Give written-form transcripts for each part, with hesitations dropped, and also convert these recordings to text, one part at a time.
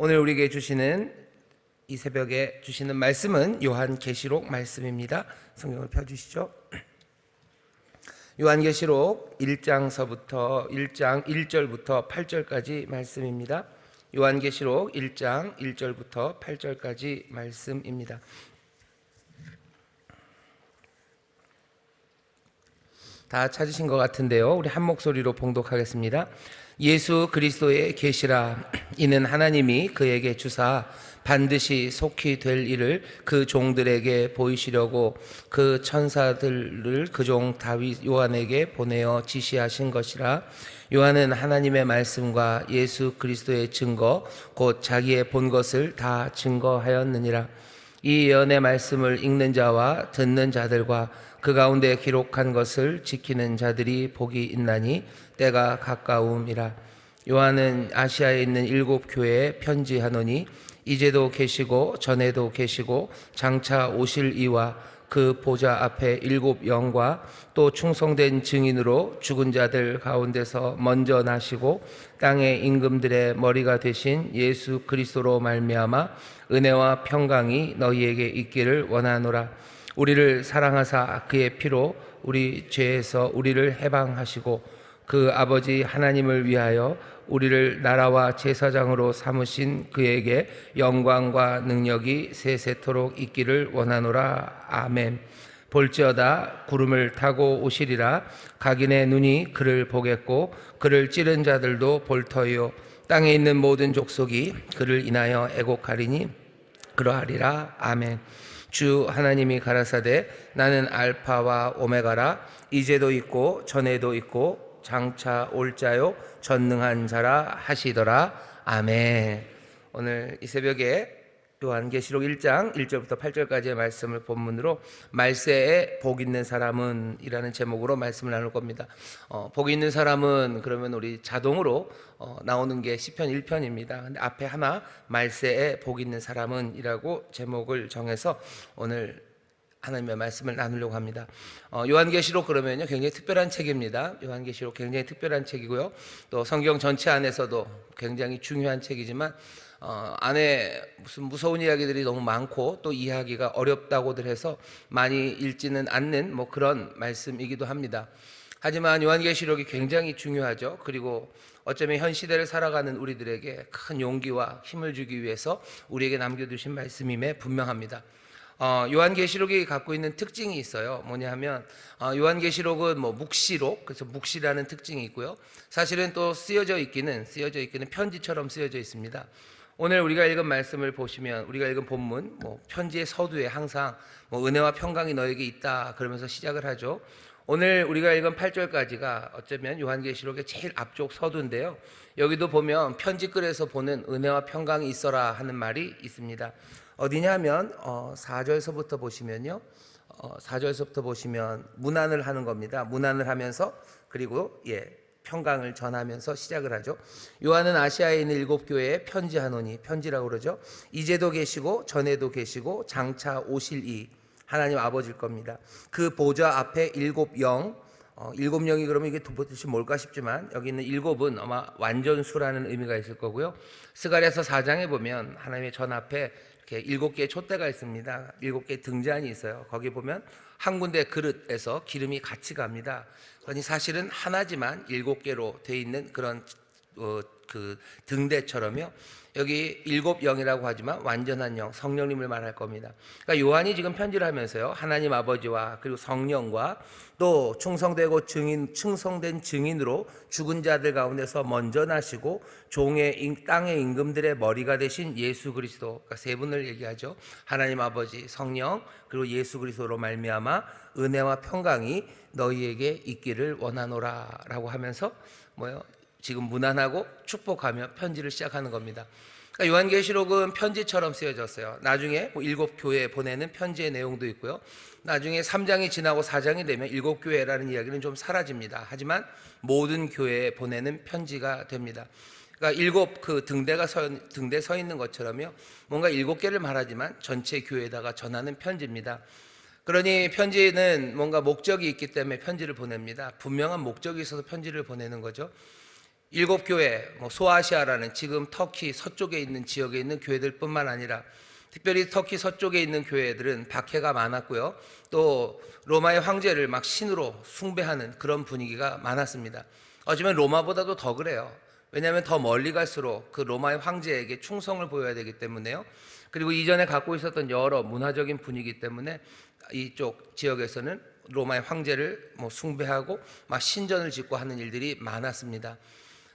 오늘 우리에게 주시는 이 새벽에 주시는 말씀은 요한계시록 말씀입니다. 성경을 펴주시죠. 요한계시록 1장서부터 1장 1절부터 8절까지 말씀입니다. 요한계시록 1장 1절부터 8절까지 말씀입니다. 다 찾으신 것 같은데요. 우리 한 목소리로 봉독하겠습니다. 예수 그리스도의 계시라. 이는 하나님이 그에게 주사 반드시 속히 될 일을 그 종들에게 보이시려고 그 천사들을 그 종 다윗 요한에게 보내어 지시하신 것이라. 요한은 하나님의 말씀과 예수 그리스도의 증거 곧 자기의 본 것을 다 증거하였느니라. 이 예언의 말씀을 읽는 자와 듣는 자들과 그 가운데 기록한 것을 지키는 자들이 복이 있나니 때가 가까움이라. 요한은 아시아에 있는 7 교회에 편지하노니 이제도 계시고 전에도 계시고 장차 오실 이와 그 보좌 앞에 7 영과 또 충성된 증인으로 죽은 자들 가운데서 먼저 나시고 땅의 임금들의 머리가 되신 예수 그리스도로 말미암아 은혜와 평강이 너희에게 있기를 원하노라. 우리를 사랑하사 그의 피로 우리 죄에서 우리를 해방하시고 그 아버지 하나님을 위하여 우리를 나라와 제사장으로 삼으신 그에게 영광과 능력이 세세토록 있기를 원하노라. 아멘. 볼지어다 구름을 타고 오시리라. 각인의 눈이 그를 보겠고 그를 찌른 자들도 볼 터이요 땅에 있는 모든 족속이 그를 인하여 애곡하리니 그러하리라. 아멘. 주 하나님이 가라사대 나는 알파와 오메가라. 이제도 있고 전에도 있고 장차 올 자요 전능한 자라 하시더라. 아멘. 오늘 이 새벽에 요한계시록 1장 1절부터 8절까지의 말씀을 본문으로 말세에 복 있는 사람은 이라는 제목으로 말씀을 나눌 겁니다. 복 있는 사람은 그러면 우리 자동으로 나오는 게 시편 1편입니다. 근데 앞에 하나 말세에 복 있는 사람은 이라고 제목을 정해서 오늘 하나님의 말씀을 나누려고 합니다. 요한계시록 그러면요 굉장히 특별한 책입니다. 요한계시록 굉장히 특별한 책이고요. 또 성경 전체 안에서도 굉장히 중요한 책이지만 안에 무슨 무서운 이야기들이 너무 많고 또 이해하기가 어렵다고들 해서 많이 읽지는 않는 그런 말씀이기도 합니다. 하지만 요한계시록이 굉장히 중요하죠. 그리고 어쩌면 현 시대를 살아가는 우리들에게 큰 용기와 힘을 주기 위해서 우리에게 남겨두신 말씀임에 분명합니다. 요한계시록이 갖고 있는 특징이 있어요. 뭐냐 하면 요한계시록은 묵시록, 그래서 묵시라는 특징이 있고요. 사실은 또 쓰여져 있기는 편지처럼 쓰여져 있습니다. 오늘 우리가 읽은 말씀을 보시면 우리가 읽은 본문 편지의 서두에 항상 은혜와 평강이 너에게 있다 그러면서 시작을 하죠. 오늘 우리가 읽은 8절까지가 어쩌면 요한계시록의 제일 앞쪽 서두인데요. 여기도 보면 편지글에서 보는 은혜와 평강이 있어라 하는 말이 있습니다. 어디냐 하면 4절서부터 보시면요. 4절서부터 보시면 문안을 하는 겁니다. 문안을 하면서 그리고 평강을 전하면서 시작을 하죠. 요한은 아시아에 있는 7 교회에 편지하노니, 편지라고 그러죠. 이제도 계시고 전에도 계시고 장차 오실 이 하나님 아버지일 겁니다. 그 보좌 앞에 7 영, 7 영이 그러면 이게 도대체 뭘까 싶지만 여기 있는 7은 아마 완전수라는 의미가 있을 거고요. 스가랴서 4장에 보면 하나님의 전 앞에 이렇게 7개의 촛대가 있습니다. 7개의 등잔이 있어요. 거기 보면 한 군데 그릇에서 기름이 같이 갑니다. 그러니 사실은 하나지만 7개로 돼 있는 그런 그 등대처럼요. 여기 7 영이라고 하지만 완전한 영, 성령님을 말할 겁니다. 그러니까 요한이 지금 편지를 하면서요, 하나님 아버지와 그리고 성령과 또 충성된 증인으로 죽은 자들 가운데서 먼저 나시고 땅의 임금들의 머리가 되신 예수 그리스도, 그러니까 세 분을 얘기하죠. 하나님 아버지, 성령, 그리고 예수 그리스도로 말미암아 은혜와 평강이 너희에게 있기를 원하노라라고 하면서 지금 문안하고 축복하며 편지를 시작하는 겁니다. 그러니까 요한계시록은 편지처럼 쓰여졌어요. 나중에 7 교회에 보내는 편지의 내용도 있고요. 나중에 3장이 지나고 4장이 되면 7 교회라는 이야기는 좀 사라집니다. 하지만 모든 교회에 보내는 편지가 됩니다. 그러니까 7 그 등대 서 있는 것처럼요. 뭔가 7개를 말하지만 전체 교회에다가 전하는 편지입니다. 그러니 편지는 뭔가 목적이 있기 때문에 편지를 보냅니다. 분명한 목적이 있어서 편지를 보내는 거죠. 일곱 교회, 소아시아라는 지금 터키 서쪽에 있는 지역에 있는 교회들뿐만 아니라 특별히 터키 서쪽에 있는 교회들은 박해가 많았고요. 또 로마의 황제를 막 신으로 숭배하는 그런 분위기가 많았습니다. 어쩌면 로마보다도 더 그래요. 왜냐하면 더 멀리 갈수록 그 로마의 황제에게 충성을 보여야 되기 때문에요. 그리고 이전에 갖고 있었던 여러 문화적인 분위기 때문에 이쪽 지역에서는 로마의 황제를 숭배하고 막 신전을 짓고 하는 일들이 많았습니다.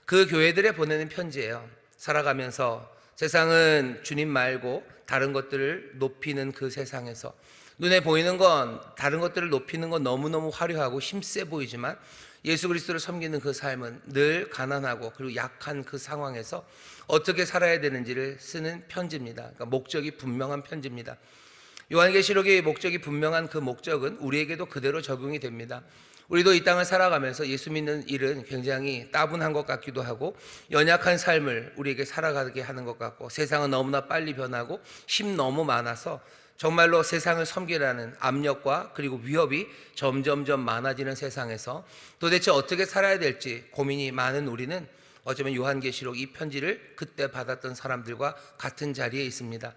그 교회들에 보내는 편지예요. 살아가면서 세상은 주님 말고 다른 것들을 높이는 그 세상에서 눈에 보이는 건 다른 것들을 높이는 건 너무너무 화려하고 힘세 보이지만 예수 그리스도를 섬기는 그 삶은 늘 가난하고 그리고 약한 그 상황에서 어떻게 살아야 되는지를 쓰는 편지입니다. 그러니까 목적이 분명한 편지입니다. 요한계시록의 목적이 분명한 그 목적은 우리에게도 그대로 적용이 됩니다. 우리도 이 땅을 살아가면서 예수 믿는 일은 굉장히 따분한 것 같기도 하고 연약한 삶을 우리에게 살아가게 하는 것 같고 세상은 너무나 빨리 변하고 힘 너무 많아서 정말로 세상을 섬기라는 압력과 그리고 위협이 점점점 많아지는 세상에서 도대체 어떻게 살아야 될지 고민이 많은 우리는 어쩌면 요한계시록 이 편지를 그때 받았던 사람들과 같은 자리에 있습니다.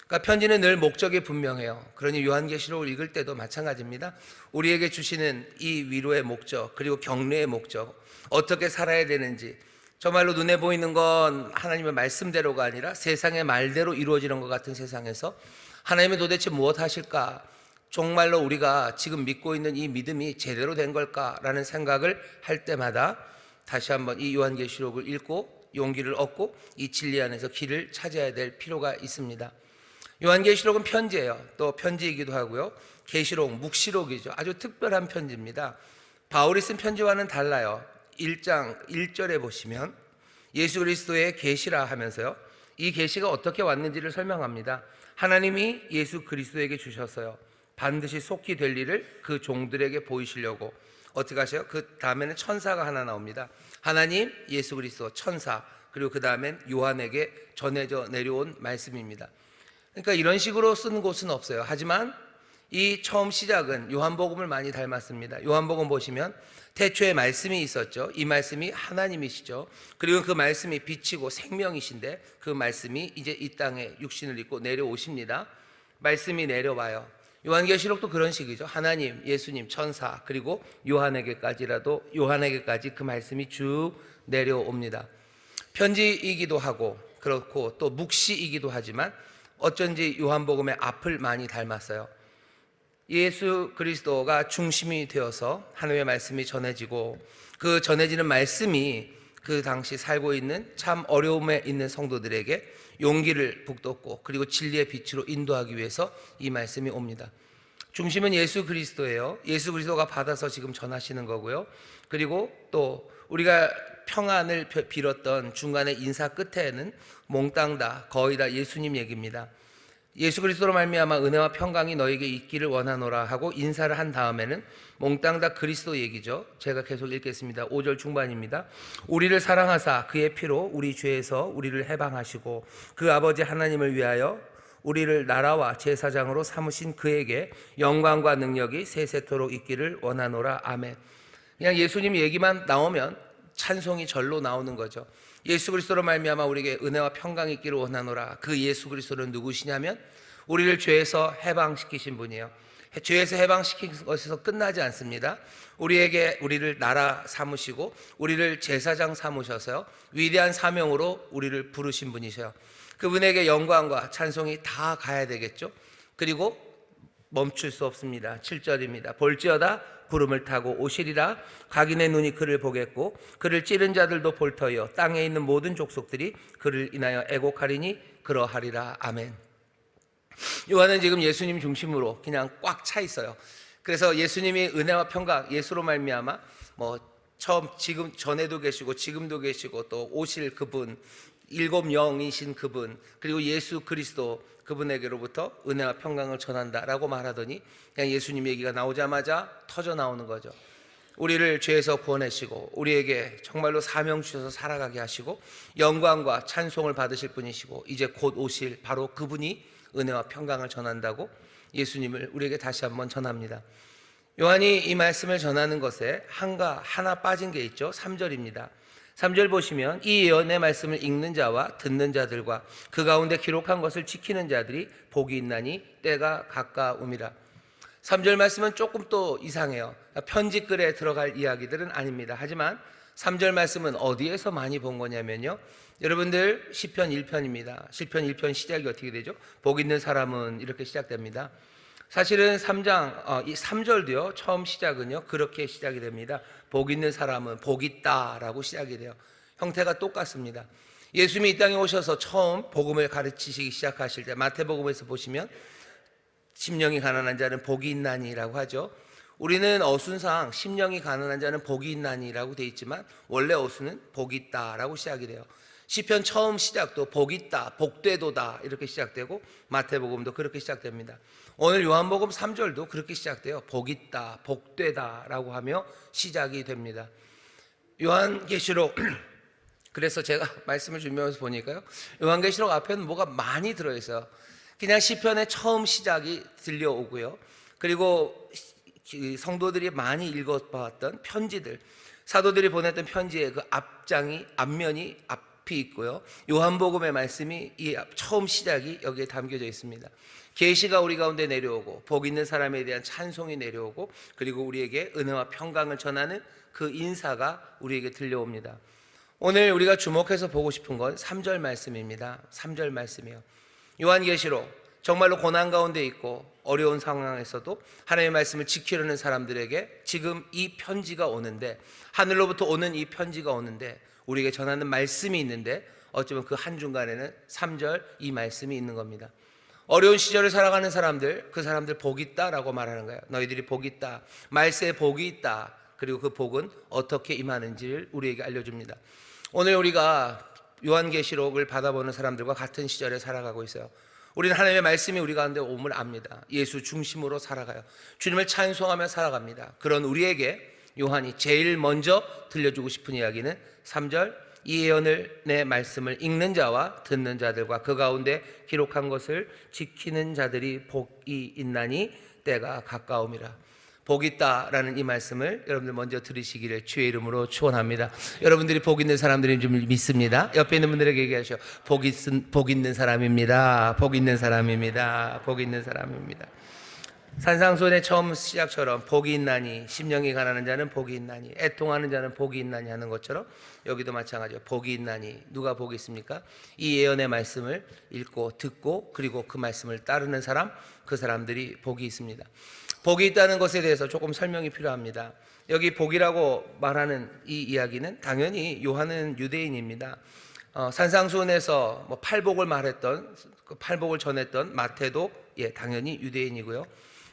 그러니까 편지는 늘 목적이 분명해요. 그러니 요한계시록을 읽을 때도 마찬가지입니다. 우리에게 주시는 이 위로의 목적 그리고 격려의 목적, 어떻게 살아야 되는지, 정말로 눈에 보이는 건 하나님의 말씀대로가 아니라 세상의 말대로 이루어지는 것 같은 세상에서 하나님은 도대체 무엇 하실까? 정말로 우리가 지금 믿고 있는 이 믿음이 제대로 된 걸까라는 생각을 할 때마다 다시 한번 이 요한계시록을 읽고 용기를 얻고 이 진리 안에서 길을 찾아야 될 필요가 있습니다. 요한계시록은 편지예요. 또 편지이기도 하고요. 계시록, 묵시록이죠. 아주 특별한 편지입니다. 바울이 쓴 편지와는 달라요. 1장 1절에 보시면 예수 그리스도의 계시라 하면서요, 이 계시가 어떻게 왔는지를 설명합니다. 하나님이 예수 그리스도에게 주셔서요 반드시 속히 될 일을 그 종들에게 보이시려고 어떻게 하셔요? 그 다음에는 천사가 하나 나옵니다. 하나님, 예수 그리스도, 천사, 그리고 그 다음엔 요한에게 전해져 내려온 말씀입니다. 그러니까 이런 식으로 쓴 곳은 없어요. 하지만 이 처음 시작은 요한복음을 많이 닮았습니다. 요한복음 보시면 태초에 말씀이 있었죠. 이 말씀이 하나님이시죠. 그리고 그 말씀이 빛이고 생명이신데 그 말씀이 이제 이 땅에 육신을 입고 내려오십니다. 말씀이 내려와요. 요한계시록도 그런 식이죠. 하나님, 예수님, 천사, 그리고 요한에게까지 그 말씀이 쭉 내려옵니다. 편지이기도 하고 그렇고 또 묵시이기도 하지만 어쩐지 요한복음의 앞을 많이 닮았어요. 예수 그리스도가 중심이 되어서 하나님의 말씀이 전해지고 그 전해지는 말씀이 그 당시 살고 있는 참 어려움에 있는 성도들에게 용기를 북돋고 그리고 진리의 빛으로 인도하기 위해서 이 말씀이 옵니다. 중심은 예수 그리스도예요. 예수 그리스도가 받아서 지금 전하시는 거고요. 그리고 또 우리가 평안을 빌었던 중간에 인사 끝에는 몽땅 다 거의 다 예수님 얘기입니다. 예수 그리스도로 말미암아 은혜와 평강이 너에게 있기를 원하노라 하고 인사를 한 다음에는 몽땅 다 그리스도 얘기죠. 제가 계속 읽겠습니다. 5절 중반입니다. 우리를 사랑하사 그의 피로 우리 죄에서 우리를 해방하시고 그 아버지 하나님을 위하여 우리를 나라와 제사장으로 삼으신 그에게 영광과 능력이 세세토록 있기를 원하노라. 아멘. 그냥 예수님 얘기만 나오면 찬송이 절로 나오는 거죠. 예수 그리스도로 말미암아 우리에게 은혜와 평강이 있기를 원하노라. 그 예수 그리스도는 누구시냐면 우리를 죄에서 해방시키신 분이에요. 죄에서 해방시킨 것에서 끝나지 않습니다. 우리를 나라 삼으시고 우리를 제사장 삼으셔서요 위대한 사명으로 우리를 부르신 분이셔요. 그분에게 영광과 찬송이 다 가야 되겠죠. 그리고 멈출 수 없습니다. 7절입니다. 볼지어다 구름을 타고 오시리라. 각인의 눈이 그를 보겠고 그를 찌른 자들도 볼 터여 땅에 있는 모든 족속들이 그를 인하여 애곡하리니 그러하리라. 아멘. 요한은 지금 예수님 중심으로 그냥 꽉 차 있어요. 그래서 예수님이 은혜와 평강, 예수로 말미암아 지금 전에도 계시고 지금도 계시고 또 오실 그분, 일곱 영이신 그분, 그리고 예수 그리스도 그분에게로부터 은혜와 평강을 전한다라고 말하더니 그냥 예수님 얘기가 나오자마자 터져 나오는 거죠. 우리를 죄에서 구원하시고 우리에게 정말로 사명 주셔서 살아가게 하시고 영광과 찬송을 받으실 분이시고 이제 곧 오실 바로 그분이 은혜와 평강을 전한다고 예수님을 우리에게 다시 한번 전합니다. 요한이 이 말씀을 전하는 것에 하나 빠진 게 있죠. 3절입니다. 3절 보시면 이 예언의 말씀을 읽는 자와 듣는 자들과 그 가운데 기록한 것을 지키는 자들이 복이 있나니 때가 가까움이라. 3절 말씀은 조금 또 이상해요. 편지글에 들어갈 이야기들은 아닙니다. 하지만 3절 말씀은 어디에서 많이 본 거냐면요, 여러분들 시편 1편입니다. 시편 1편 시작이 어떻게 되죠? 복 있는 사람은 이렇게 시작됩니다. 사실은 3장 이 3절도요, 처음 시작은요 그렇게 시작이 됩니다. 복 있는 사람은 복 있다라고 시작이 돼요. 형태가 똑같습니다. 예수님이 이 땅에 오셔서 처음 복음을 가르치시기 시작하실 때 마태복음에서 보시면 심령이 가난한 자는 복이 있나니라고 하죠. 우리는 어순상 심령이 가난한 자는 복이 있나니라고 돼 있지만 원래 어순은 복이 있다라고 시작이 돼요. 시편 처음 시작도 복 있다, 복되도다 이렇게 시작되고 마태복음도 그렇게 시작됩니다. 오늘 요한복음 3절도 그렇게 시작돼요. 복 있다, 복되다라고 하며 시작이 됩니다. 요한계시록 그래서 제가 말씀을 준비하면서 보니까요, 요한계시록 앞에는 뭐가 많이 들어있어요. 그냥 시편의 처음 시작이 들려오고요, 그리고 성도들이 많이 읽어봤던 편지들, 사도들이 보냈던 편지의 그 앞면이 앞이 있고요, 요한복음의 말씀이 이 처음 시작이 여기에 담겨져 있습니다. 계시가 우리 가운데 내려오고 복 있는 사람에 대한 찬송이 내려오고 그리고 우리에게 은혜와 평강을 전하는 그 인사가 우리에게 들려옵니다. 오늘 우리가 주목해서 보고 싶은 건 3절 말씀입니다. 3절 말씀이에요. 요한계시록, 정말로 고난 가운데 있고 어려운 상황에서도 하나님의 말씀을 지키려는 사람들에게 지금 이 편지가 오는데, 하늘로부터 오는 이 편지가 오는데 우리에게 전하는 말씀이 있는데, 어쩌면 그 한중간에는 3절 이 말씀이 있는 겁니다. 어려운 시절을 살아가는 사람들, 그 사람들 복이 있다라고 말하는 거예요. 너희들이 복이 있다, 말세에 복이 있다. 그리고 그 복은 어떻게 임하는지를 우리에게 알려줍니다. 오늘 우리가 요한계시록을 받아보는 사람들과 같은 시절에 살아가고 있어요. 우리는 하나님의 말씀이 우리 가운데 옴을 압니다. 예수 중심으로 살아가요. 주님을 찬송하며 살아갑니다. 그런 우리에게 요한이 제일 먼저 들려주고 싶은 이야기는 3절, 이 예언을 내 말씀을 읽는 자와 듣는 자들과 그 가운데 기록한 것을 지키는 자들이 복이 있나니 때가 가까움이라. 복 있다라는 이 말씀을 여러분들 먼저 들으시기를 주의 이름으로 축원합니다. 여러분들이 복 있는 사람들인 줄 믿습니다. 옆에 있는 분들에게 얘기하셔. 복 있는 사람입니다. 복 있는 사람입니다. 복 있는 사람입니다. 산상수훈의 처음 시작처럼 복이 있나니, 심령이 가난한 자는 복이 있나니, 애통하는 자는 복이 있나니 하는 것처럼 여기도 마찬가지예요. 복이 있나니, 누가 복이 있습니까? 이 예언의 말씀을 읽고 듣고 그리고 그 말씀을 따르는 사람, 그 사람들이 복이 있습니다. 복이 있다는 것에 대해서 조금 설명이 필요합니다. 여기 복이라고 말하는 이 이야기는 당연히 요한은 유대인입니다. 산상수훈에서 뭐 팔복을 말했던, 그 팔복을 전했던 마태도 당연히 유대인이고요.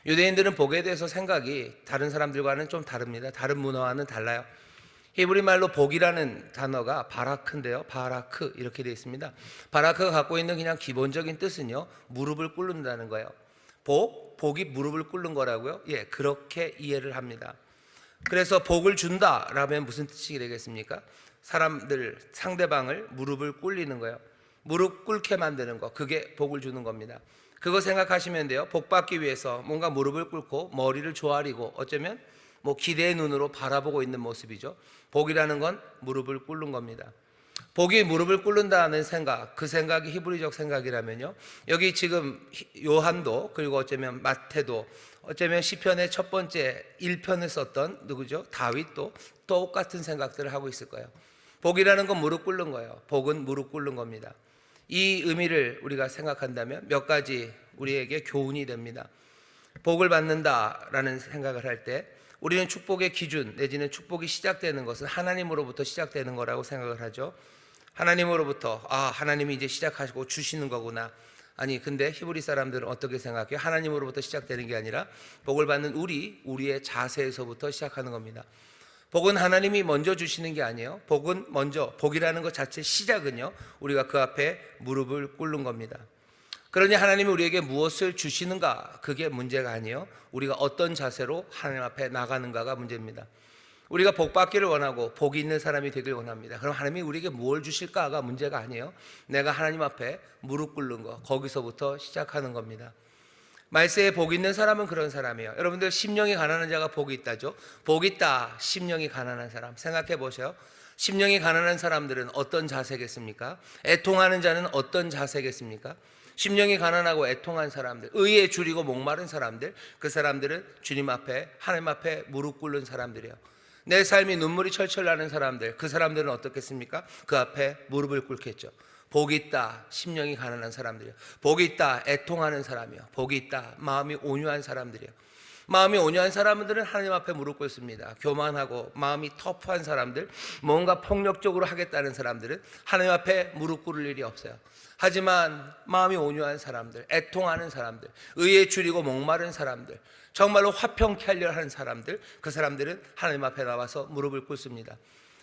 유대인들은 복에 대해서 생각이 다른 사람들과는 좀 다릅니다. 다른 문화와는 달라요. 히브리 말로 복이라는 단어가 바라크인데요, 바라크 이렇게 되어 있습니다. 바라크가 갖고 있는 그냥 기본적인 뜻은요, 무릎을 꿇는다는 거예요. 복이 무릎을 꿇는 거라고요? 예, 그렇게 이해를 합니다. 그래서 복을 준다라면 무슨 뜻이 되겠습니까? 사람들, 상대방을 무릎을 꿇리는 거예요. 무릎 꿇게 만드는 거, 그게 복을 주는 겁니다. 그거 생각하시면 돼요. 복 받기 위해서 뭔가 무릎을 꿇고 머리를 조아리고 어쩌면 뭐 기대의 눈으로 바라보고 있는 모습이죠. 복이라는 건 무릎을 꿇는 겁니다. 복이 무릎을 꿇는다는 생각, 그 생각이 히브리적 생각이라면요, 여기 지금 요한도 그리고 어쩌면 마태도 어쩌면 시편의 첫 번째 1편을 썼던 누구죠? 다윗도 똑같은 생각들을 하고 있을 거예요. 복이라는 건 무릎 꿇는 거예요. 복은 무릎 꿇는 겁니다. 이 의미를 우리가 생각한다면 몇 가지 우리에게 교훈이 됩니다. 복을 받는다라는 생각을 할 때 우리는 축복의 기준 내지는 축복이 시작되는 것은 하나님으로부터 시작되는 거라고 생각을 하죠. 하나님으로부터, 하나님이 이제 시작하시고 주시는 거구나. 아니, 근데 히브리 사람들은 어떻게 생각해요? 하나님으로부터 시작되는 게 아니라 복을 받는 우리의 자세에서부터 시작하는 겁니다. 복은 하나님이 먼저 주시는 게 아니에요. 복은 먼저, 복이라는 것 자체 시작은요, 우리가 그 앞에 무릎을 꿇는 겁니다. 그러니 하나님이 우리에게 무엇을 주시는가, 그게 문제가 아니에요. 우리가 어떤 자세로 하나님 앞에 나가는가가 문제입니다. 우리가 복 받기를 원하고 복이 있는 사람이 되길 원합니다. 그럼 하나님이 우리에게 무엇을 주실까가 문제가 아니에요. 내가 하나님 앞에 무릎 꿇는 거, 거기서부터 시작하는 겁니다. 말세에 복 있는 사람은 그런 사람이에요. 여러분들 심령이 가난한 자가 복이 있다죠. 복 있다, 심령이 가난한 사람. 생각해 보세요. 심령이 가난한 사람들은 어떤 자세겠습니까? 애통하는 자는 어떤 자세겠습니까? 심령이 가난하고 애통한 사람들, 의에 줄이고 목마른 사람들, 그 사람들은 주님 앞에, 하나님 앞에 무릎 꿇는 사람들이에요. 내 삶이 눈물이 철철 나는 사람들, 그 사람들은 어떻겠습니까? 그 앞에 무릎을 꿇겠죠. 복이 있다, 심령이 가난한 사람들이요. 복이 있다, 애통하는 사람이요. 복이 있다, 마음이 온유한 사람들이요. 마음이 온유한 사람들은 하나님 앞에 무릎 꿇습니다. 교만하고 마음이 터프한 사람들, 뭔가 폭력적으로 하겠다는 사람들은 하나님 앞에 무릎 꿇을 일이 없어요. 하지만 마음이 온유한 사람들, 애통하는 사람들, 의에 줄이고 목마른 사람들, 정말로 화평케 하려 하는 사람들, 그 사람들은 하나님 앞에 나와서 무릎을 꿇습니다.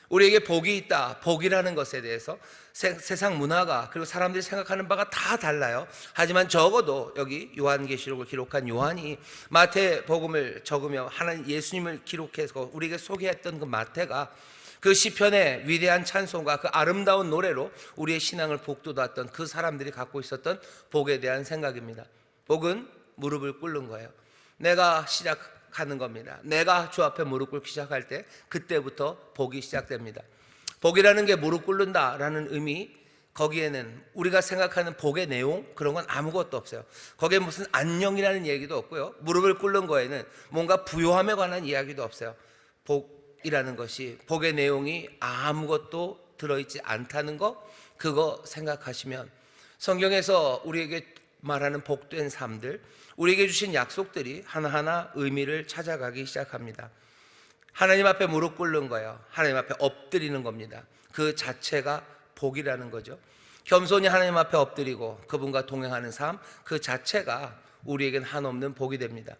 우리에게 복이 있다, 복이라는 것에 대해서 세상 문화가 그리고 사람들이 생각하는 바가 다 달라요. 하지만 적어도 여기 요한계시록을 기록한 요한이 마태복음을 적으며 하나님 예수님을 기록해서 우리에게 소개했던 그 마태가 그 시편의 위대한 찬송과 그 아름다운 노래로 우리의 신앙을 북돋았던 그 사람들이 갖고 있었던 복에 대한 생각입니다. 복은 무릎을 꿇는 거예요. 내가 시작하는 겁니다. 내가 주 앞에 무릎 꿇기 시작할 때 그때부터 복이 시작됩니다. 복이라는 게 무릎 꿇는다라는 의미, 거기에는 우리가 생각하는 복의 내용 그런 건 아무것도 없어요. 거기에 무슨 안녕이라는 얘기도 없고요. 무릎을 꿇는 거에는 뭔가 부요함에 관한 이야기도 없어요. 복이라는 것이, 복의 내용이 아무것도 들어있지 않다는 거, 그거 생각하시면 성경에서 우리에게 말하는 복된 삶들, 우리에게 주신 약속들이 하나하나 의미를 찾아가기 시작합니다. 하나님 앞에 무릎 꿇는 거예요. 하나님 앞에 엎드리는 겁니다. 그 자체가 복이라는 거죠. 겸손히 하나님 앞에 엎드리고 그분과 동행하는 삶, 그 자체가 우리에겐 한없는 복이 됩니다.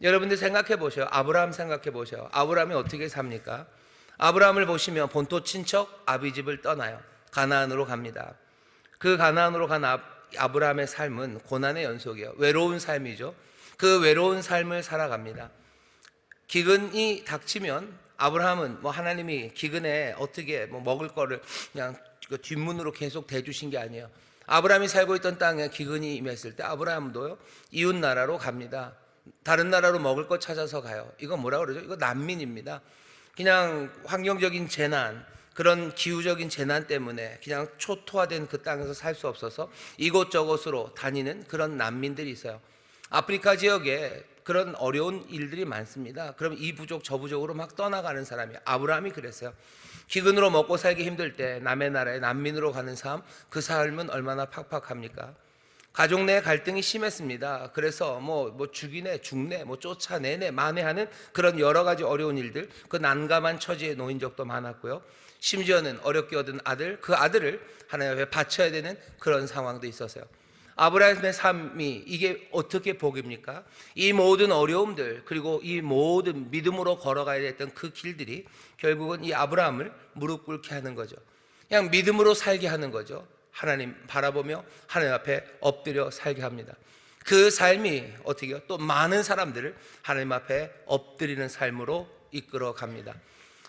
여러분들 생각해 보세요. 아브라함 생각해 보세요. 아브라함이 어떻게 삽니까? 아브라함을 보시면 본토 친척 아비집을 떠나요. 가나안으로 갑니다. 그 가나안으로 간 아브라함의 삶은 고난의 연속이에요. 외로운 삶이죠. 그 외로운 삶을 살아갑니다. 기근이 닥치면 아브라함은 하나님이 기근에 어떻게 먹을 거를 그냥 뒷문으로 계속 대주신 게 아니에요. 아브라함이 살고 있던 땅에 기근이 임했을 때 아브라함도 이웃 나라로 갑니다. 다른 나라로 먹을 거 찾아서 가요. 이거 뭐라 그러죠? 이거 난민입니다. 그냥 환경적인 재난, 그런 기후적인 재난 때문에 그냥 초토화된 그 땅에서 살 수 없어서 이곳저곳으로 다니는 그런 난민들이 있어요. 아프리카 지역에 그런 어려운 일들이 많습니다. 그럼 이 부족 저 부족으로 막 떠나가는 사람이, 아브라함이 그랬어요. 기근으로 먹고 살기 힘들 때 남의 나라에 난민으로 가는 삶, 그 삶은 얼마나 팍팍합니까? 가족 내 갈등이 심했습니다. 그래서 죽이네, 죽네, 쫓아내네, 만회하는 그런 여러 가지 어려운 일들, 그 난감한 처지에 놓인 적도 많았고요. 심지어는 어렵게 얻은 아들, 그 아들을 하나님 앞에 바쳐야 되는 그런 상황도 있었어요. 아브라함의 삶이 이게 어떻게 복입니까? 이 모든 어려움들, 그리고 이 모든 믿음으로 걸어가야 됐던 그 길들이 결국은 이 아브라함을 무릎 꿇게 하는 거죠. 그냥 믿음으로 살게 하는 거죠. 하나님 바라보며 하나님 앞에 엎드려 살게 합니다. 그 삶이 어떻게 해요? 또 많은 사람들을 하나님 앞에 엎드리는 삶으로 이끌어 갑니다.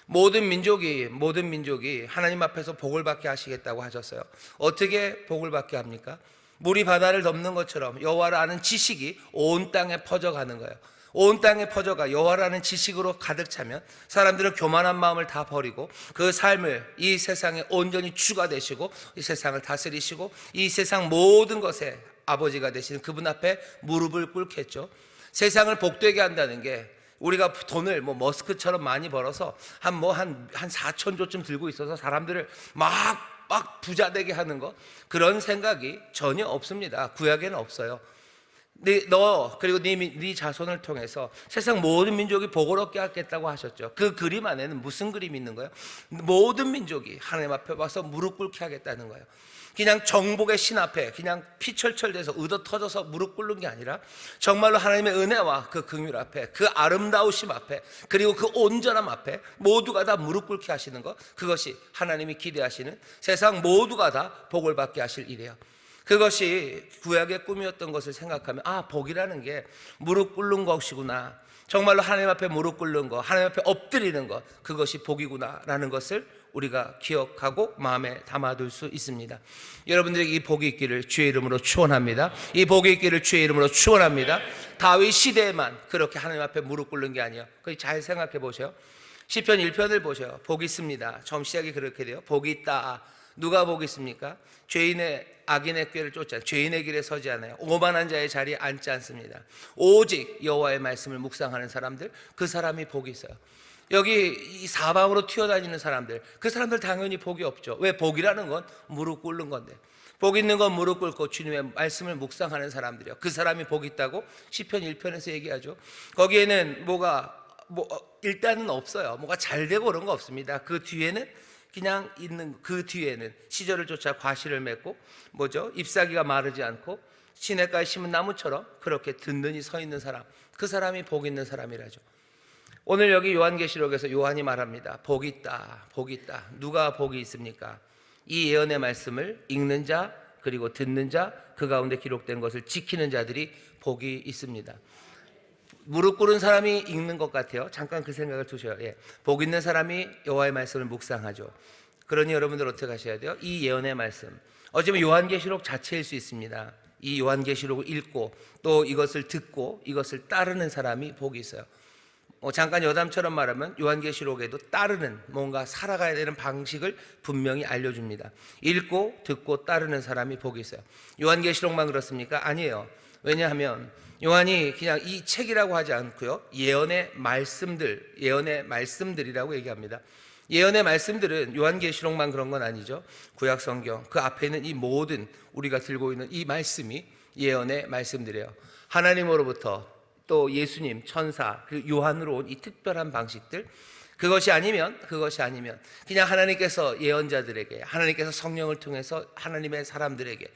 모든 민족이 하나님 앞에서 복을 받게 하시겠다고 하셨어요. 어떻게 복을 받게 합니까? 물이 바다를 덮는 것처럼 여호와를 아는 지식이 온 땅에 퍼져가는 거예요. 온 땅에 퍼져가 여호와라는 지식으로 가득 차면 사람들은 교만한 마음을 다 버리고 그 삶을 이 세상에 온전히 주가 되시고 이 세상을 다스리시고 이 세상 모든 것에 아버지가 되시는 그분 앞에 무릎을 꿇겠죠. 세상을 복되게 한다는 게 우리가 돈을 머스크처럼 많이 벌어서 한 4,000조쯤 들고 있어서 사람들을 막 부자 되게 하는 거, 그런 생각이 전혀 없습니다. 구약에는 없어요. 너 그리고 네 자손을 통해서 세상 모든 민족이 복을 얻게 하겠다고 하셨죠. 그 그림 안에는 무슨 그림이 있는 거예요? 모든 민족이 하나님 앞에 와서 무릎 꿇게 하겠다는 거예요. 그냥 정복의 신 앞에 그냥 피철철대서 의도 터져서 무릎 꿇는 게 아니라 정말로 하나님의 은혜와 그 긍휼 앞에, 그 아름다우심 앞에, 그리고 그 온전함 앞에 모두가 다 무릎 꿇게 하시는 것, 그것이 하나님이 기대하시는 세상 모두가 다 복을 받게 하실 일이에요. 그것이 구약의 꿈이었던 것을 생각하면 복이라는 게 무릎 꿇는 것이구나, 정말로 하나님 앞에 무릎 꿇는 것, 하나님 앞에 엎드리는 것, 그것이 복이구나 라는 것을 우리가 기억하고 마음에 담아둘 수 있습니다. 여러분들에게 이 복이 있기를 주의 이름으로 축원합니다. 이 복이 있기를 주의 이름으로 축원합니다. 다윗 시대에만 그렇게 하나님 앞에 무릎 꿇는 게 아니에요. 잘 생각해 보세요. 시편 1편을 보셔요. 복이 있습니다. 처음 시작이 그렇게 돼요. 복이 있다. 누가 복이 있습니까? 죄인의 악인의 꾀를 쫓지 않아요. 죄인의 길에 서지 않아요. 오만한 자의 자리에 앉지 않습니다. 오직 여호와의 말씀을 묵상하는 사람들, 그 사람이 복이 있어요. 여기 이 사방으로 튀어다니는 사람들, 그 사람들 당연히 복이 없죠. 왜? 복이라는 건 무릎 꿇는 건데, 복 있는 건 무릎 꿇고 주님의 말씀을 묵상하는 사람들이요, 그 사람이 복이 있다고 시편 1편에서 얘기하죠. 거기에는 일단은 없어요. 뭐가 잘 되고 그런 거 없습니다. 그 뒤에는 그냥 있는, 그 뒤에는 시절을 쫓아 과실을 맺고 잎사귀가 마르지 않고 시냇가에 심은 나무처럼 그렇게 든든히 서 있는 사람, 그 사람이 복 있는 사람이라죠. 오늘 여기 요한계시록에서 요한이 말합니다. 복이 있다, 복이 있다. 누가 복이 있습니까? 이 예언의 말씀을 읽는 자, 그리고 듣는 자, 그 가운데 기록된 것을 지키는 자들이 복이 있습니다. 무릎 꿇은 사람이 읽는 것 같아요. 잠깐 그 생각을 두셔요. 복 있는 사람이 여호와의 말씀을 묵상하죠. 그러니 여러분들 어떻게 하셔야 돼요? 이 예언의 말씀, 어쩌면 요한계시록 자체일 수 있습니다. 이 요한계시록을 읽고 또 이것을 듣고 이것을 따르는 사람이 복이 있어요. 잠깐 여담처럼 말하면 요한계시록에도 따르는, 뭔가 살아가야 되는 방식을 분명히 알려줍니다. 읽고 듣고 따르는 사람이 복이 있어요. 요한계시록만 그렇습니까? 아니에요. 왜냐하면 요한이 그냥 이 책이라고 하지 않고요, 예언의 말씀들이라고 얘기합니다. 예언의 말씀들은 요한계시록만 그런 건 아니죠. 구약성경 그 앞에 있는 이 모든 우리가 들고 있는 이 말씀이 예언의 말씀들이에요. 하나님으로부터 또 예수님, 천사, 그 요한으로 온 이 특별한 방식들, 그것이 아니면 그냥 하나님께서 예언자들에게, 하나님께서 성령을 통해서 하나님의 사람들에게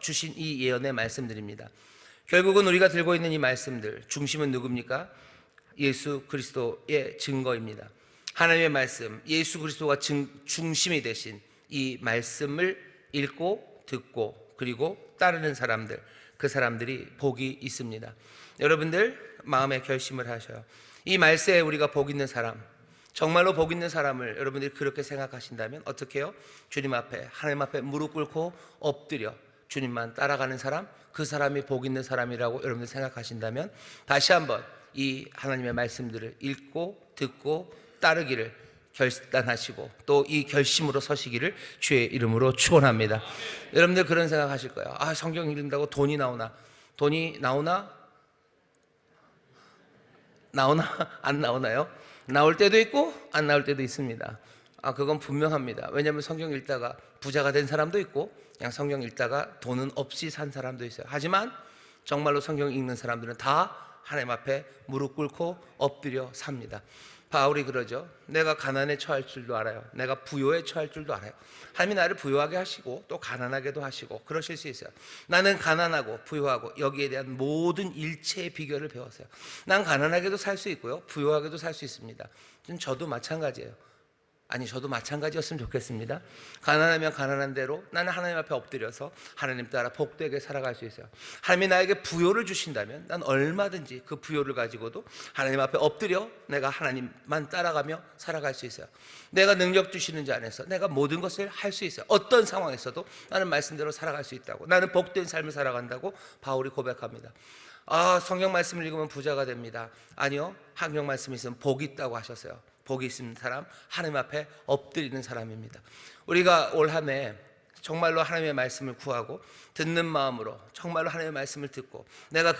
주신 이 예언의 말씀들입니다. 결국은 우리가 들고 있는 이 말씀들 중심은 누굽니까? 예수 그리스도의 증거입니다. 하나님의 말씀, 예수 그리스도가 중심이 되신 이 말씀을 읽고 듣고 그리고 따르는 사람들, 그 사람들이 복이 있습니다. 여러분들 마음에 결심을 하셔요. 이 말세에 우리가 복 있는 사람, 정말로 복 있는 사람을 여러분들이 그렇게 생각하신다면 어떻게 해요? 주님 앞에, 하나님 앞에 무릎 꿇고 엎드려 주님만 따라가는 사람, 그 사람이 복 있는 사람이라고 여러분들 생각하신다면 다시 한번 이 하나님의 말씀들을 읽고 듣고 따르기를 결단하시고 또 이 결심으로 서시기를 주의 이름으로 축원합니다. 여러분들 그런 생각하실 거예요. 성경 읽는다고 돈이 나오나? 돈이 나오나? 안 나오나요? 나올 때도 있고 안 나올 때도 있습니다. 그건 분명합니다. 왜냐하면 성경 읽다가 부자가 된 사람도 있고 그냥 성경 읽다가 돈은 없이 산 사람도 있어요. 하지만 정말로 성경 읽는 사람들은 다 하나님 앞에 무릎 꿇고 엎드려 삽니다. 바울이 그러죠. 내가 가난에 처할 줄도 알아요. 내가 부요에 처할 줄도 알아요. 하나님이 나를 부요하게 하시고 또 가난하게도 하시고 그러실 수 있어요. 나는 가난하고 부요하고 여기에 대한 모든 일체의 비결을 배웠어요. 난 가난하게도 살 수 있고요, 부요하게도 살 수 있습니다. 저도 마찬가지예요. 저도 마찬가지였으면 좋겠습니다. 가난하면 가난한 대로 나는 하나님 앞에 엎드려서 하나님 따라 복되게 살아갈 수 있어요. 하나님이 나에게 부요를 주신다면 난 얼마든지 그 부요를 가지고도 하나님 앞에 엎드려 내가 하나님만 따라가며 살아갈 수 있어요. 내가 능력 주시는 자 안에서 내가 모든 것을 할 수 있어요. 어떤 상황에서도 나는 말씀대로 살아갈 수 있다고, 나는 복된 삶을 살아간다고 바울이 고백합니다. 성경 말씀을 읽으면 부자가 됩니다. 아니요, 성경 말씀이 있으면 복이 있다고 하셨어요. 복이 있는 사람, 하나님 앞에 엎드리는 사람입니다. 우리가 올 한 해 정말로 하나님의 말씀을 구하고 듣는 마음으로 정말로 하나님의 말씀을 듣고 내가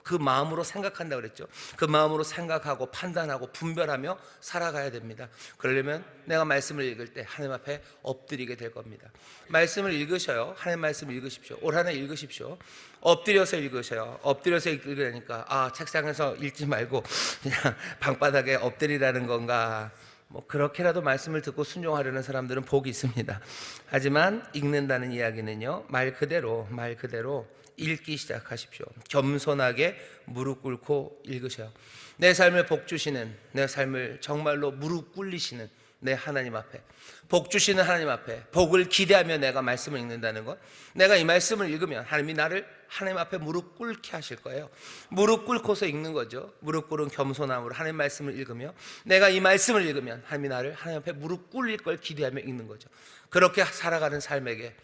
그 마음으로 생각한다고 그랬죠. 그 마음으로 생각하고 판단하고 분별하며 살아가야 됩니다. 그러려면 내가 말씀을 읽을 때 하나님 앞에 엎드리게 될 겁니다. 말씀을 읽으셔요. 하나님 말씀을 읽으십시오. 올 한 해 읽으십시오. 엎드려서 읽으셔요. 엎드려서 읽으려니까 책상에서 읽지 말고 그냥 방바닥에 엎드리라는 건가, 그렇게라도 말씀을 듣고 순종하려는 사람들은 복이 있습니다. 하지만 읽는다는 이야기는요, 말 그대로 읽기 시작하십시오. 겸손하게 무릎 꿇고 읽으셔요. 내 삶을 복 주시는, 내 삶을 정말로 무릎 꿇리시는 내 하나님 앞에, 복 주시는 하나님 앞에 복을 기대하며 내가 말씀을 읽는다는 것, 내가 이 말씀을 읽으면 하나님이 나를 하나님 앞에 무릎 꿇게 하실 거예요. 무릎 꿇고서 읽는 거죠. 무릎 꿇은 겸손함으로 하나님 말씀을 읽으며 내가 이 말씀을 읽으면 하나님이 나를 하나님 앞에 무릎 꿇릴 걸 기대하며 읽는 거죠. 그렇게 살아가는 삶에게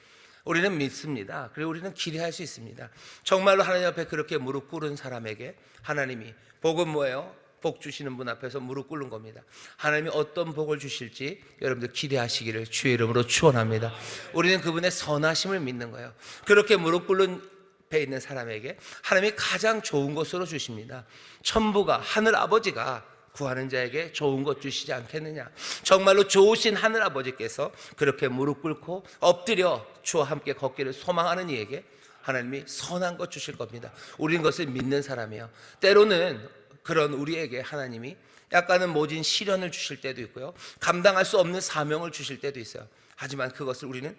우리는 믿습니다. 그리고 우리는 기대할 수 있습니다. 정말로 하나님 앞에 그렇게 무릎 꿇은 사람에게 하나님이, 복은 뭐예요? 복 주시는 분 앞에서 무릎 꿇는 겁니다. 하나님이 어떤 복을 주실지 여러분들 기대하시기를 주의 이름으로 축원합니다. 우리는 그분의 선하심을 믿는 거예요. 그렇게 무릎 꿇는 배 있는 사람에게 하나님이 가장 좋은 것으로 주십니다. 천부가, 하늘 아버지가 구하는 자에게 좋은 것 주시지 않겠느냐. 정말로 좋으신 하늘 아버지께서 그렇게 무릎 꿇고 엎드려 주와 함께 걷기를 소망하는 이에게 하나님이 선한 것 주실 겁니다. 우리는 그것을 믿는 사람이에요. 때로는 그런 우리에게 하나님이 약간은 모진 시련을 주실 때도 있고요, 감당할 수 없는 사명을 주실 때도 있어요. 하지만 그것을 우리는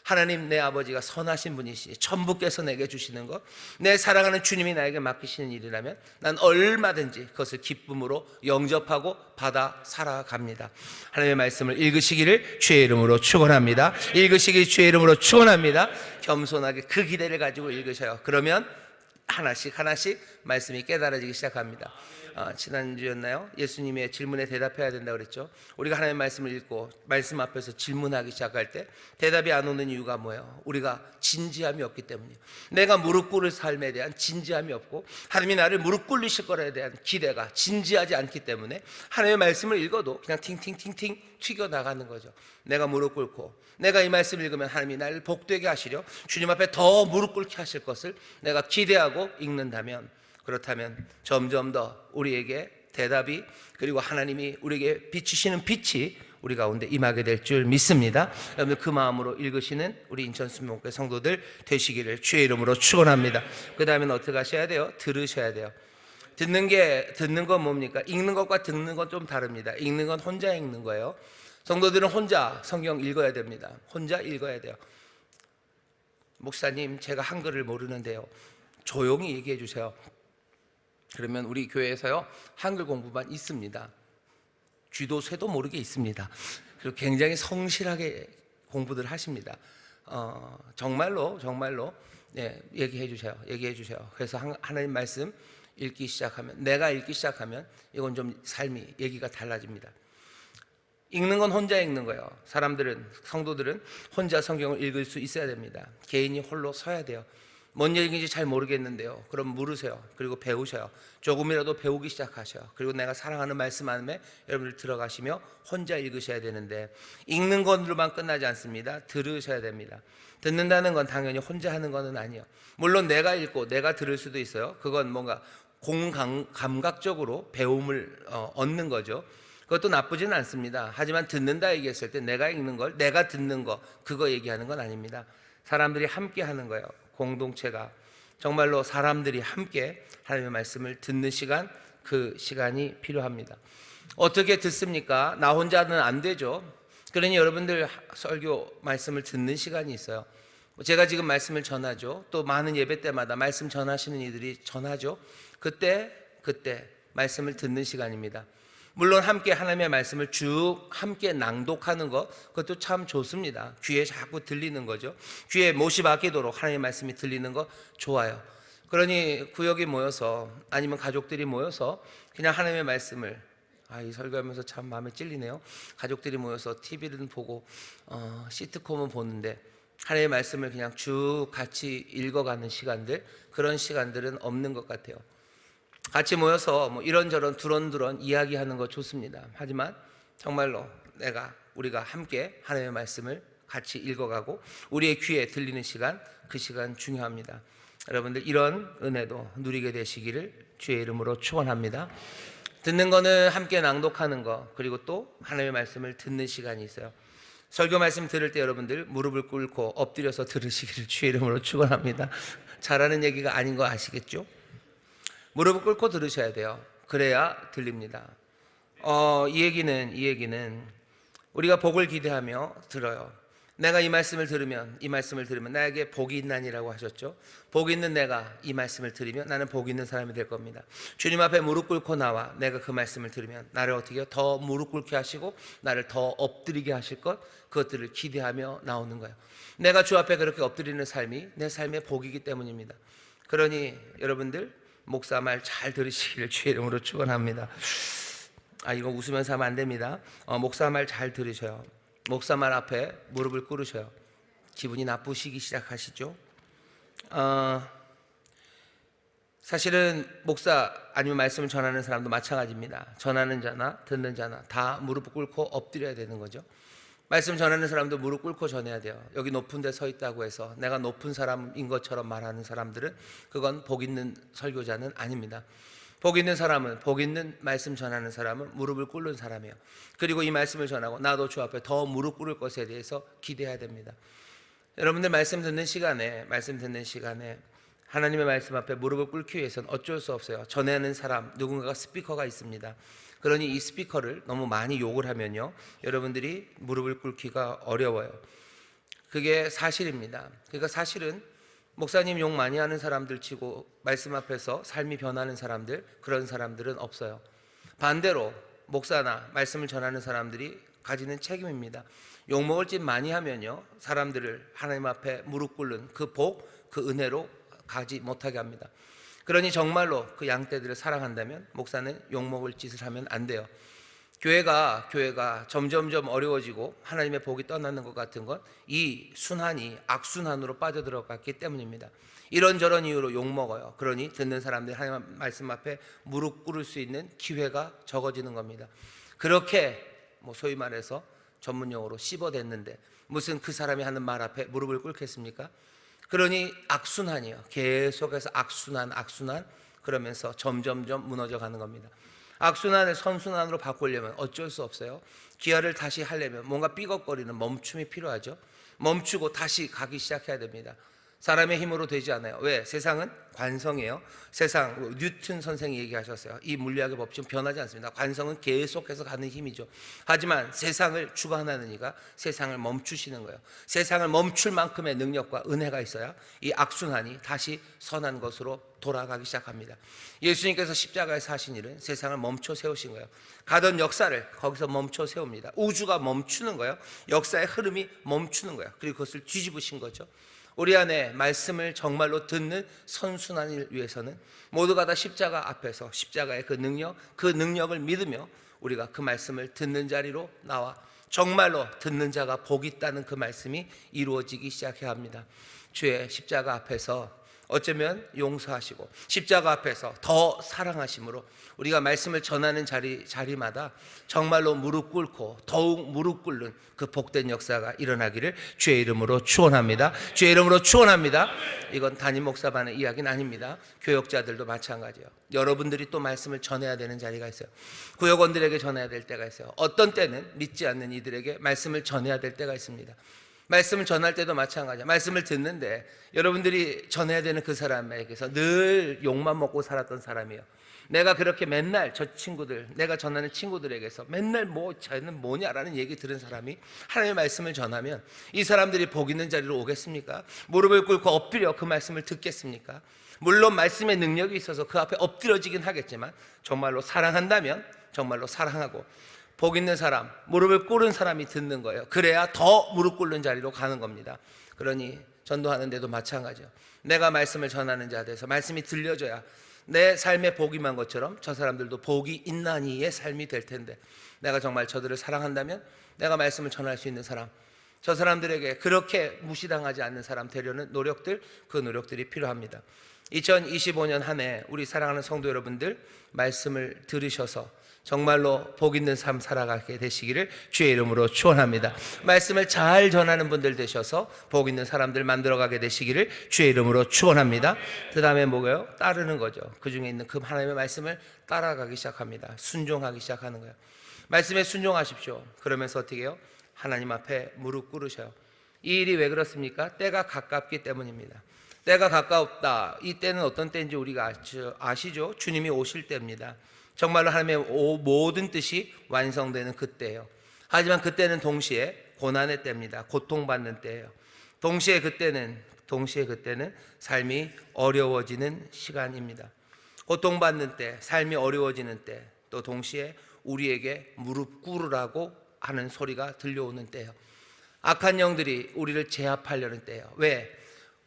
하나님 내 아버지가 선하신 분이시지, 천부께서 내게 주시는 것, 내 사랑하는 주님이 나에게 맡기시는 일이라면 난 얼마든지 그것을 기쁨으로 영접하고 받아 살아갑니다. 하나님의 말씀을 읽으시기를 주의 이름으로 축원합니다. 읽으시기를 주의 이름으로 축원합니다. 겸손하게 그 기대를 가지고 읽으셔요. 그러면 하나씩 하나씩 말씀이 깨달아지기 시작합니다. 지난주였나요? 예수님의 질문에 대답해야 된다고 그랬죠. 우리가 하나님의 말씀을 읽고 말씀 앞에서 질문하기 시작할 때 대답이 안 오는 이유가 뭐예요? 우리가 진지함이 없기 때문이에요. 내가 무릎 꿇을 삶에 대한 진지함이 없고 하나님이 나를 무릎 꿇리실 거에 대한 기대가 진지하지 않기 때문에 하나님의 말씀을 읽어도 그냥 팅팅팅팅 튀겨나가는 거죠. 내가 무릎 꿇고 내가 이 말씀을 읽으면 하나님이 나를 복되게 하시려 주님 앞에 더 무릎 꿇게 하실 것을 내가 기대하고 읽는다면, 그렇다면 점점 더 우리에게 대답이, 그리고 하나님이 우리에게 비추시는 빛이 우리 가운데 임하게 될 줄 믿습니다. 여러분들 그 마음으로 읽으시는 우리 인천순복음교회 성도들 되시기를 주의 이름으로 축원합니다. 그 다음에는 어떻게 하셔야 돼요? 들으셔야 돼요. 듣는 건 뭡니까? 읽는 것과 듣는 건 좀 다릅니다. 읽는 건 혼자 읽는 거예요. 성도들은 혼자 성경 읽어야 됩니다. 혼자 읽어야 돼요. 목사님, 제가 한글을 모르는데요, 조용히 얘기해 주세요. 그러면 우리 교회에서요, 한글 공부반 있습니다. 쥐도 새도 모르게 있습니다. 그리고 굉장히 성실하게 공부들 하십니다. 정말로 얘기해 주세요. 그래서 하나님 말씀 읽기 시작하면, 내가 읽기 시작하면 이건 좀 삶이 얘기가 달라집니다. 읽는 건 혼자 읽는 거예요. 성도들은 혼자 성경을 읽을 수 있어야 됩니다. 개인이 홀로 서야 돼요. 뭔 얘기인지 잘 모르겠는데요, 그럼 물으세요. 그리고 배우셔요. 조금이라도 배우기 시작하셔요. 그리고 내가 사랑하는 말씀 안에 여러분들 들어가시며 혼자 읽으셔야 되는데, 읽는 것으로만 끝나지 않습니다. 들으셔야 됩니다. 듣는다는 건 당연히 혼자 하는 것은 아니에요. 물론 내가 읽고 내가 들을 수도 있어요. 그건 뭔가 감각적으로 배움을 얻는 거죠. 그것도 나쁘지는 않습니다. 하지만 듣는다 얘기했을 때 내가 읽는 걸, 내가 듣는 거, 그거 얘기하는 건 아닙니다. 사람들이 함께 하는 거예요. 공동체가, 정말로 사람들이 함께 하나님의 말씀을 듣는 시간, 그 시간이 필요합니다. 어떻게 듣습니까? 나 혼자는 안 되죠. 그러니 여러분들 설교 말씀을 듣는 시간이 있어요. 제가 지금 말씀을 전하죠. 또 많은 예배 때마다 말씀 전하시는 이들이 전하죠. 그때 말씀을 듣는 시간입니다. 물론 함께 하나님의 말씀을 쭉 함께 낭독하는 것, 그것도 참 좋습니다. 귀에 자꾸 들리는 거죠. 귀에 못이 박히도록 하나님의 말씀이 들리는 거 좋아요. 그러니 구역이 모여서, 아니면 가족들이 모여서 그냥 하나님의 말씀을, 이 설교하면서 참 마음에 찔리네요. 가족들이 모여서 TV를 보고 시트콤을 보는데 하나님의 말씀을 그냥 쭉 같이 읽어가는 시간들, 그런 시간들은 없는 것 같아요. 같이 모여서 이런저런 두런두런 이야기하는 거 좋습니다. 하지만 정말로 우리가 함께 하나님의 말씀을 같이 읽어가고 우리의 귀에 들리는 시간, 그 시간 중요합니다. 여러분들 이런 은혜도 누리게 되시기를 주의 이름으로 축원합니다. 듣는 거는 함께 낭독하는 거, 그리고 또 하나님의 말씀을 듣는 시간이 있어요. 설교 말씀 들을 때 여러분들 무릎을 꿇고 엎드려서 들으시기를 주의 이름으로 축원합니다. 잘하는 얘기가 아닌 거 아시겠죠? 무릎을 꿇고 들으셔야 돼요. 그래야 들립니다. 이 얘기는 우리가 복을 기대하며 들어요. 내가 이 말씀을 들으면 나에게 복이 있나니라고 하셨죠. 복 있는 내가 이 말씀을 들으면 나는 복 있는 사람이 될 겁니다. 주님 앞에 무릎 꿇고 나와 내가 그 말씀을 들으면 나를 어떻게 해요? 더 무릎 꿇게 하시고 나를 더 엎드리게 하실 것, 그것들을 기대하며 나오는 거예요. 내가 주 앞에 그렇게 엎드리는 삶이 내 삶의 복이기 때문입니다. 그러니 여러분들 목사 말 잘 들으시기를 주의 이름으로 축원합니다. 이거 웃으면서 하면 안 됩니다. 목사 말 잘 들으셔요. 목사 말 앞에 무릎을 꿇으셔요. 기분이 나쁘시기 시작하시죠. 사실은 목사 아니면 말씀을 전하는 사람도 마찬가지입니다. 전하는 자나 듣는 자나 다 무릎 꿇고 엎드려야 되는 거죠. 말씀 전하는 사람도 무릎 꿇고 전해야 돼요. 여기 높은 데 서 있다고 해서 내가 높은 사람인 것처럼 말하는 사람들은 그건 복 있는 설교자는 아닙니다. 복 있는 사람은, 복 있는 말씀 전하는 사람은 무릎을 꿇는 사람이에요. 그리고 이 말씀을 전하고 나도 주 앞에 더 무릎 꿇을 것에 대해서 기대해야 됩니다. 여러분들 말씀 듣는 시간에 하나님의 말씀 앞에 무릎을 꿇기 위해서는 어쩔 수 없어요. 전하는 사람, 누군가가 스피커가 있습니다. 그러니 이 스피커를 너무 많이 욕을 하면요, 여러분들이 무릎을 꿇기가 어려워요. 그게 사실입니다. 그러니까 사실은 목사님 욕 많이 하는 사람들 치고 말씀 앞에서 삶이 변하는 사람들, 그런 사람들은 없어요. 반대로 목사나 말씀을 전하는 사람들이 가지는 책임입니다. 욕먹을 짓 많이 하면요, 사람들을 하나님 앞에 무릎 꿇는 그 복, 그 은혜로 가지 못하게 합니다. 그러니 정말로 그 양떼들을 사랑한다면 목사는 욕먹을 짓을 하면 안 돼요. 교회가 점점점 어려워지고 하나님의 복이 떠나는 것 같은 건 이 순환이 악순환으로 빠져들어갔기 때문입니다. 이런저런 이유로 욕먹어요. 그러니 듣는 사람들이 하나님 말씀 앞에 무릎 꿇을 수 있는 기회가 적어지는 겁니다. 그렇게 소위 말해서 전문용어로 씹어댔는데 무슨 그 사람이 하는 말 앞에 무릎을 꿇겠습니까? 그러니 악순환이요. 계속해서 악순환 그러면서 점점점 무너져 가는 겁니다. 악순환을 선순환으로 바꾸려면 어쩔 수 없어요. 기아를 다시 하려면 뭔가 삐걱거리는 멈춤이 필요하죠. 멈추고 다시 가기 시작해야 됩니다. 사람의 힘으로 되지 않아요. 왜? 세상은 관성이에요. 세상, 뉴턴 선생이 얘기하셨어요. 이 물리학의 법칙은 변하지 않습니다. 관성은 계속해서 가는 힘이죠. 하지만 세상을 주관하는 이가 세상을 멈추시는 거예요. 세상을 멈출 만큼의 능력과 은혜가 있어야 이 악순환이 다시 선한 것으로 돌아가기 시작합니다. 예수님께서 십자가에서 하신 일은 세상을 멈춰 세우신 거예요. 가던 역사를 거기서 멈춰 세웁니다. 우주가 멈추는 거예요. 역사의 흐름이 멈추는 거예요. 그리고 그것을 뒤집으신 거죠. 우리 안에 말씀을 정말로 듣는 선순환을 위해서는 모두가 다 십자가 앞에서 십자가의 그 능력을 믿으며 우리가 그 말씀을 듣는 자리로 나와 정말로 듣는 자가 복이 있다는 그 말씀이 이루어지기 시작해야 합니다. 주의 십자가 앞에서 어쩌면 용서하시고 십자가 앞에서 더 사랑하심으로 우리가 말씀을 전하는 자리마다 정말로 무릎 꿇고 더욱 무릎 꿇는 그 복된 역사가 일어나기를 주의 이름으로 축원합니다. 주의 이름으로 축원합니다. 이건 담임 목사만의 이야기는 아닙니다. 교역자들도 마찬가지예요. 여러분들이 또 말씀을 전해야 되는 자리가 있어요. 구역원들에게 전해야 될 때가 있어요. 어떤 때는 믿지 않는 이들에게 말씀을 전해야 될 때가 있습니다. 말씀을 전할 때도 마찬가지야. 말씀을 듣는데 여러분들이 전해야 되는 그 사람에게서 늘 욕만 먹고 살았던 사람이에요. 내가 그렇게 맨날 저 친구들, 내가 전하는 친구들에게서 맨날 쟤는 뭐냐라는 얘기 들은 사람이 하나님의 말씀을 전하면 이 사람들이 복 있는 자리로 오겠습니까? 무릎을 꿇고 엎드려 그 말씀을 듣겠습니까? 물론 말씀의 능력이 있어서 그 앞에 엎드려지긴 하겠지만 정말로 사랑한다면 정말로 사랑하고 복 있는 사람, 무릎을 꿇은 사람이 듣는 거예요. 그래야 더 무릎 꿇는 자리로 가는 겁니다. 그러니 전도하는 데도 마찬가지예요. 내가 말씀을 전하는 자 돼서 말씀이 들려져야 내 삶에 복이 임한 것처럼 저 사람들도 복이 있나니의 삶이 될 텐데, 내가 정말 저들을 사랑한다면 내가 말씀을 전할 수 있는 사람, 저 사람들에게 그렇게 무시당하지 않는 사람 되려는 그 노력들이 필요합니다. 2025년 한 해 우리 사랑하는 성도 여러분들 말씀을 들으셔서 정말로 복 있는 삶 살아가게 되시기를 주의 이름으로 축원합니다. 말씀을 잘 전하는 분들 되셔서 복 있는 사람들 만들어가게 되시기를 주의 이름으로 축원합니다. 그 다음에 뭐예요? 따르는 거죠. 그 중에 있는 그 하나님의 말씀을 따라가기 시작합니다. 순종하기 시작하는 거예요. 말씀에 순종하십시오. 그러면서 어떻게 해요? 하나님 앞에 무릎 꿇으셔요. 이 일이 왜 그렇습니까? 때가 가깝기 때문입니다. 때가 가까웠다. 이 때는 어떤 때인지 우리가 아시죠? 주님이 오실 때입니다. 정말로 하나님의 모든 뜻이 완성되는 그때예요. 하지만 그때는 동시에 고난의 때입니다. 고통받는 때예요. 동시에 그때는 삶이 어려워지는 시간입니다. 고통받는 때, 삶이 어려워지는 때, 또 동시에 우리에게 무릎 꿇으라고 하는 소리가 들려오는 때예요. 악한 영들이 우리를 제압하려는 때예요. 왜?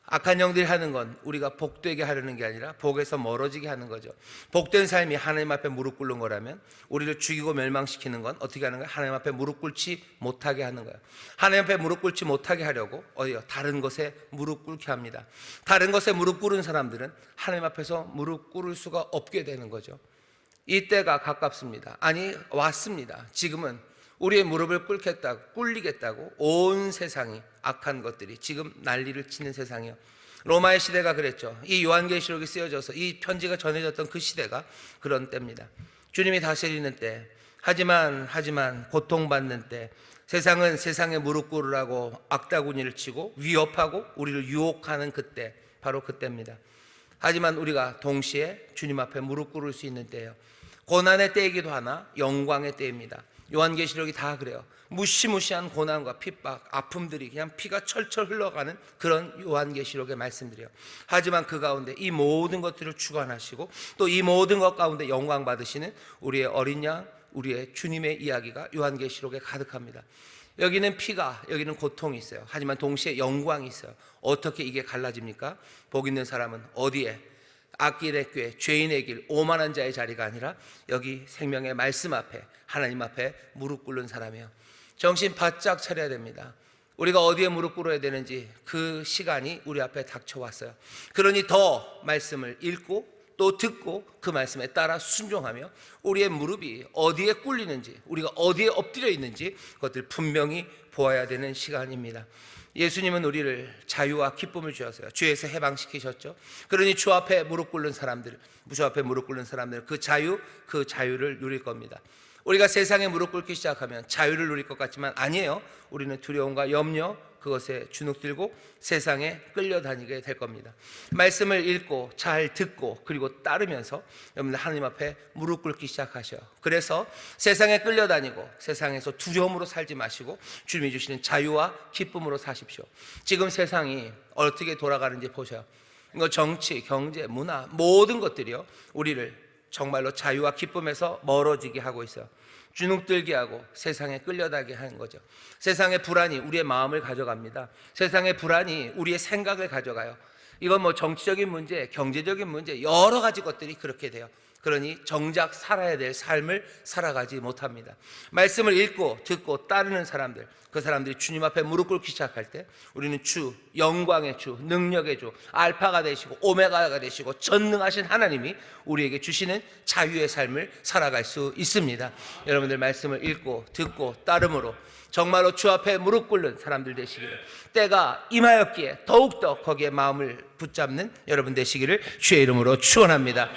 악한 영들이 하는 건 우리가 복되게 하려는 게 아니라 복에서 멀어지게 하는 거죠. 복된 삶이 하나님 앞에 무릎 꿇는 거라면 우리를 죽이고 멸망시키는 건 어떻게 하는 거예요? 하나님 앞에 무릎 꿇지 못하게 하는 거예요. 하나님 앞에 무릎 꿇지 못하게 하려고 어디요? 다른 것에 무릎 꿇게 합니다. 다른 것에 무릎 꿇은 사람들은 하나님 앞에서 무릎 꿇을 수가 없게 되는 거죠. 이 때가 가깝습니다. 아니, 왔습니다. 지금은 우리의 무릎을 꿇리겠다고 온 세상이, 악한 것들이 지금 난리를 치는 세상이요. 로마의 시대가 그랬죠. 이 요한계시록이 쓰여져서 이 편지가 전해졌던 그 시대가 그런 때입니다. 주님이 다스리는 때, 하지만 고통받는 때, 세상은 세상에 무릎 꿇으라고 악다구니를 치고 위협하고 우리를 유혹하는 그때, 바로 그때입니다. 하지만 우리가 동시에 주님 앞에 무릎 꿇을 수 있는 때예요. 고난의 때이기도 하나 영광의 때입니다. 요한계시록이 다 그래요. 무시무시한 고난과 핍박, 아픔들이 그냥 피가 철철 흘러가는 그런 요한계시록의 말씀들이에요. 하지만 그 가운데 이 모든 것들을 주관하시고 또 이 모든 것 가운데 영광 받으시는 우리의 어린 양, 우리의 주님의 이야기가 요한계시록에 가득합니다. 여기는 피가, 여기는 고통이 있어요. 하지만 동시에 영광이 있어요. 어떻게 이게 갈라집니까? 복 있는 사람은 어디에? 악길의 꾀, 죄인의 길, 오만한 자의 자리가 아니라 여기 생명의 말씀 앞에, 하나님 앞에 무릎 꿇는 사람이에요. 정신 바짝 차려야 됩니다. 우리가 어디에 무릎 꿇어야 되는지 그 시간이 우리 앞에 닥쳐왔어요. 그러니 더 말씀을 읽고 또 듣고 그 말씀에 따라 순종하며 우리의 무릎이 어디에 꿇리는지, 우리가 어디에 엎드려 있는지 그것들 분명히 보아야 되는 시간입니다. 예수님은 우리를 자유와 기쁨을 주셨어요. 죄에서 해방시키셨죠. 그러니 주 앞에 무릎 꿇는 사람들, 그 자유를 누릴 겁니다. 우리가 세상에 무릎 꿇기 시작하면 자유를 누릴 것 같지만 아니에요. 우리는 두려움과 염려, 그것에 주눅들고 세상에 끌려다니게 될 겁니다. 말씀을 읽고 잘 듣고 그리고 따르면서 여러분들 하나님 앞에 무릎 꿇기 시작하셔요. 그래서 세상에 끌려다니고 세상에서 두려움으로 살지 마시고 주님이 주시는 자유와 기쁨으로 사십시오. 지금 세상이 어떻게 돌아가는지 보셔요. 이거 정치, 경제, 문화 모든 것들이요 우리를 정말로 자유와 기쁨에서 멀어지게 하고 있어요. 주눅들게 하고 세상에 끌려다니게 하는 거죠. 세상의 불안이 우리의 마음을 가져갑니다. 세상의 불안이 우리의 생각을 가져가요. 이건 뭐 정치적인 문제, 경제적인 문제, 여러 가지 것들이 그렇게 돼요. 그러니 정작 살아야 될 삶을 살아가지 못합니다. 말씀을 읽고 듣고 따르는 사람들, 그 사람들이 주님 앞에 무릎 꿇기 시작할 때 우리는 주, 영광의 주, 능력의 주, 알파가 되시고 오메가가 되시고 전능하신 하나님이 우리에게 주시는 자유의 삶을 살아갈 수 있습니다. 여러분들 말씀을 읽고 듣고 따름으로 정말로 주 앞에 무릎 꿇는 사람들 되시기를, 때가 임하였기에 더욱더 거기에 마음을 붙잡는 여러분 되시기를 주의 이름으로 축원합니다.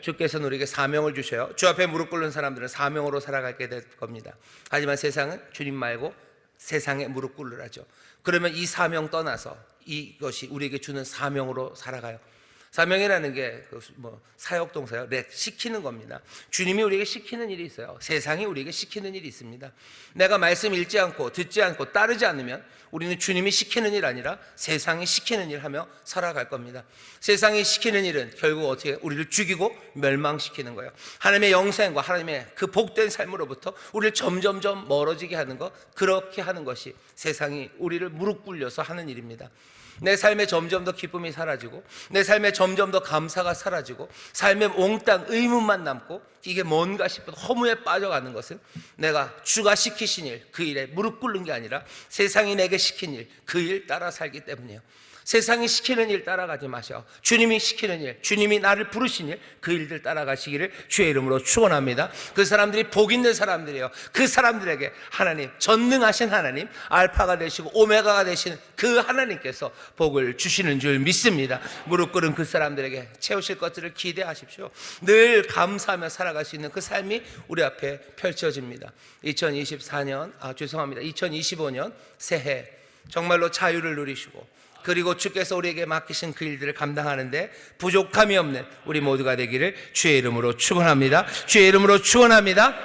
주께서는 우리에게 사명을 주셔요. 주 앞에 무릎 꿇는 사람들은 사명으로 살아가게 될 겁니다. 하지만 세상은 주님 말고 세상에 무릎 꿇으라죠. 그러면 이 사명 떠나서 이것이 우리에게 주는 사명으로 살아가요. 사명이라는 게 사역동사요. 시키는 겁니다. 주님이 우리에게 시키는 일이 있어요. 세상이 우리에게 시키는 일이 있습니다. 내가 말씀 읽지 않고 듣지 않고 따르지 않으면 우리는 주님이 시키는 일 아니라 세상이 시키는 일 하며 살아갈 겁니다. 세상이 시키는 일은 결국 어떻게 우리를 죽이고 멸망시키는 거예요. 하나님의 영생과 하나님의 그 복된 삶으로부터 우리를 점점점 멀어지게 하는 것, 그렇게 하는 것이 세상이 우리를 무릎 꿇려서 하는 일입니다. 내 삶에 점점 더 기쁨이 사라지고 내 삶에 점점 더 감사가 사라지고 삶에 몽땅 의문만 남고 이게 뭔가 싶은 허무에 빠져가는 것은 내가 주가 시키신 일, 그 일에 무릎 꿇는 게 아니라 세상이 내게 시킨 일, 그 일 따라 살기 때문이에요. 세상이 시키는 일 따라가지 마셔. 주님이 시키는 일, 주님이 나를 부르신 일, 그 일들 따라가시기를 주의 이름으로 축원합니다. 그 사람들이 복 있는 사람들이에요. 그 사람들에게 하나님, 전능하신 하나님, 알파가 되시고 오메가가 되시는 그 하나님께서 복을 주시는 줄 믿습니다. 무릎 꿇은 그 사람들에게 채우실 것들을 기대하십시오. 늘 감사하며 살아갈 수 있는 그 삶이 우리 앞에 펼쳐집니다. 2025년 새해 정말로 자유를 누리시고 그리고 주께서 우리에게 맡기신 그 일들을 감당하는데 부족함이 없는 우리 모두가 되기를 주의 이름으로 축원합니다. 주의 이름으로 축원합니다.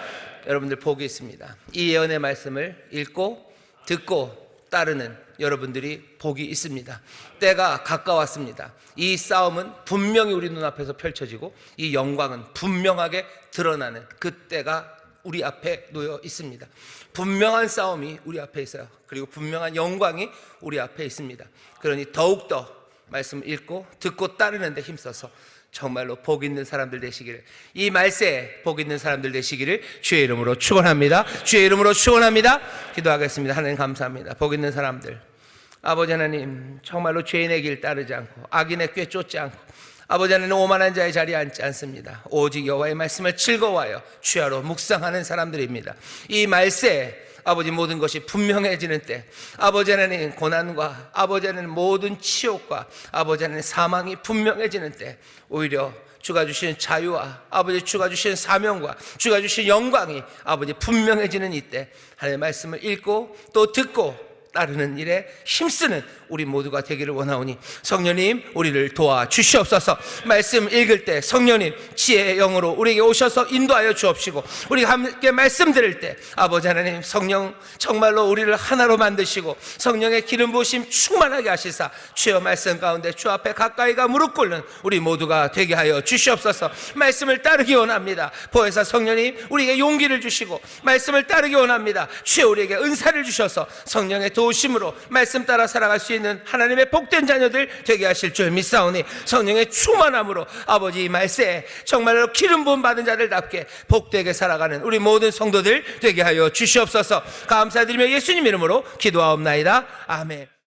여러분들 복이 있습니다. 이 예언의 말씀을 읽고 듣고 따르는 여러분들이 복이 있습니다. 때가 가까웠습니다. 이 싸움은 분명히 우리 눈앞에서 펼쳐지고 이 영광은 분명하게 드러나는 그 때가 우리 앞에 놓여 있습니다. 분명한 싸움이 우리 앞에 있어요. 그리고 분명한 영광이 우리 앞에 있습니다. 그러니 더욱더 말씀 읽고 듣고 따르는 데 힘써서 정말로 복 있는 사람들 되시기를, 이 말세에 복 있는 사람들 되시기를 주의 이름으로 축원합니다. 주의 이름으로 축원합니다. 기도하겠습니다. 하나님 감사합니다. 복 있는 사람들, 아버지 하나님, 정말로 죄인의 길 따르지 않고 악인의 꾀 쫓지 않고 아버지 하나님 오만한 자의 자리에 앉지 않습니다. 오직 여호와의 말씀을 즐거워하여 주야로 묵상하는 사람들입니다. 이 말세에 아버지 모든 것이 분명해지는 때, 아버지 하나님 고난과 아버지 하나님 모든 치욕과 아버지 하나님 사망이 분명해지는 때, 오히려 주가 주신 자유와 아버지 주가 주신 사명과 주가 주신 영광이 아버지 분명해지는 이때, 하나님의 말씀을 읽고 또 듣고 따르는 일에 힘쓰는 우리 모두가 되기를 원하오니 성령님 우리를 도와주시옵소서. 말씀 읽을 때 성령님 지혜의 영으로 우리에게 오셔서 인도하여 주옵시고, 우리가 함께 말씀 들을 때 아버지 하나님 성령 정말로 우리를 하나로 만드시고 성령의 기름 부으심 충만하게 하시사 주여 말씀 가운데 주 앞에 가까이가 무릎 꿇는 우리 모두가 되게 하여 주시옵소서. 말씀을 따르기 원합니다. 보혜사 성령님 우리에게 용기를 주시고 말씀을 따르기 원합니다. 주여 우리에게 은사를 주셔서 성령의 도우심으로 말씀 따라 살아갈 수 있는 하나님의 복된 자녀들 되게 하실 줄 믿사오니 성령의 충만함으로 아버지 이 말세에 정말로 기름 부음 받은 자들답게 복되게 살아가는 우리 모든 성도들 되게 하여 주시옵소서. 감사드리며 예수님 이름으로 기도하옵나이다. 아멘.